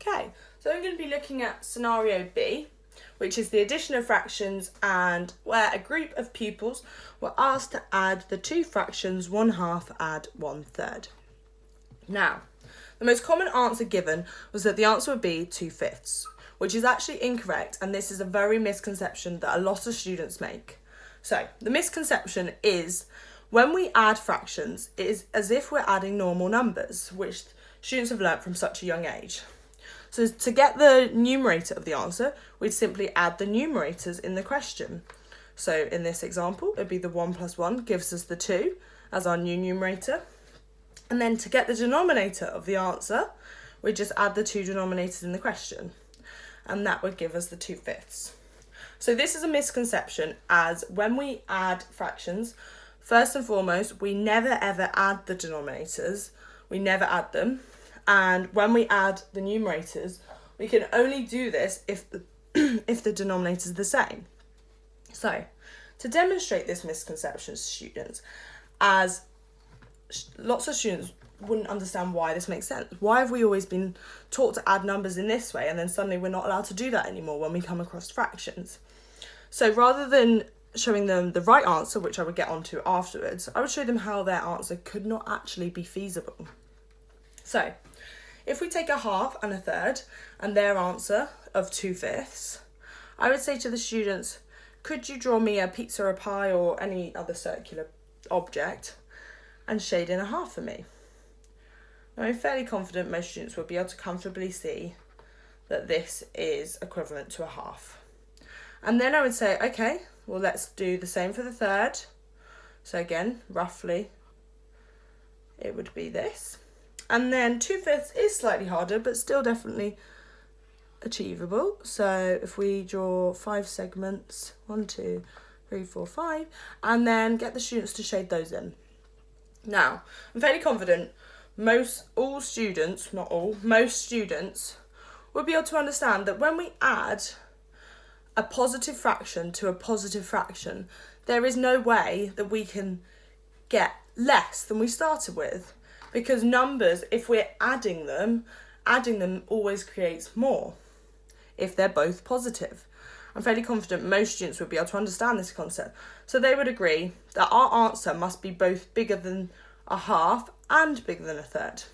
Okay, so I'm going to be looking at scenario B, which is the addition of fractions, and where a group of pupils were asked to add the two fractions 1/2 add 1/3. Now, the most common answer given was that the answer would be 2/5, which is actually incorrect, and this is a very misconception that a lot of students make. So, the misconception is when we add fractions, it is as if we're adding normal numbers, which students have learnt from such a young age. So to get the numerator of the answer, we'd simply add the numerators in the question. So in this example, it'd be the 1 plus 1 gives us the 2 as our new numerator. And then to get the denominator of the answer, we just add the two denominators in the question. And that would give us the 2/5. So this is a misconception, as when we add fractions, first and foremost, we never ever add the denominators. We never add them. And when we add the numerators, we can only do this if the denominators are the same. So, to demonstrate this misconception to students, as lots of students wouldn't understand why this makes sense. Why have we always been taught to add numbers in this way, and then suddenly we're not allowed to do that anymore when we come across fractions? So rather than showing them the right answer, which I would get onto afterwards, I would show them how their answer could not actually be feasible. So, if we take a 1/2 and a 1/3 and their answer of 2/5, I would say to the students, could you draw me a pizza or a pie or any other circular object and shade in a 1/2 for me? Now, I'm fairly confident most students will be able to comfortably see that this is equivalent to a 1/2. And then I would say, okay, well, let's do the same for the 1/3. So again, roughly, it would be this. And then 2/5 is slightly harder, but still definitely achievable. So if we draw 5 segments, 1, 2, 3, 4, 5, and then get the students to shade those in. Now, I'm fairly confident most students would be able to understand that when we add a positive fraction to a positive fraction, there is no way that we can get less than we started with. Because numbers, if we're adding them always creates more if they're both positive. I'm fairly confident most students would be able to understand this concept. So they would agree that our answer must be both bigger than a 1/2 and bigger than a 1/3.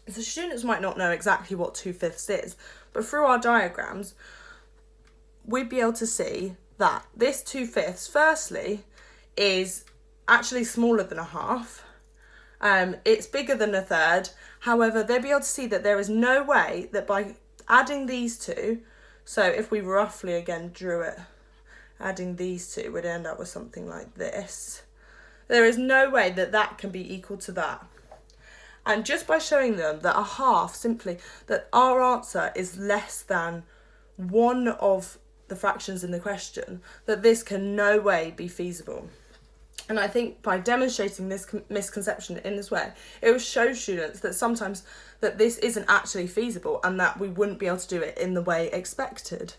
So students might not know exactly what 2/5 is, but through our diagrams, we'd be able to see that this 2/5 firstly is actually smaller than a 1/2. It's bigger than a 1/3. However, they'll be able to see that there is no way that by adding these two, so if we roughly again drew it, adding these two would end up with something like this. There is no way that that can be equal to that. And just by showing them that a 1/2, simply that our answer is less than one of the fractions in the question, that this can no way be feasible. And I think by demonstrating this misconception in this way, it will show students that sometimes that this isn't actually feasible and that we wouldn't be able to do it in the way expected.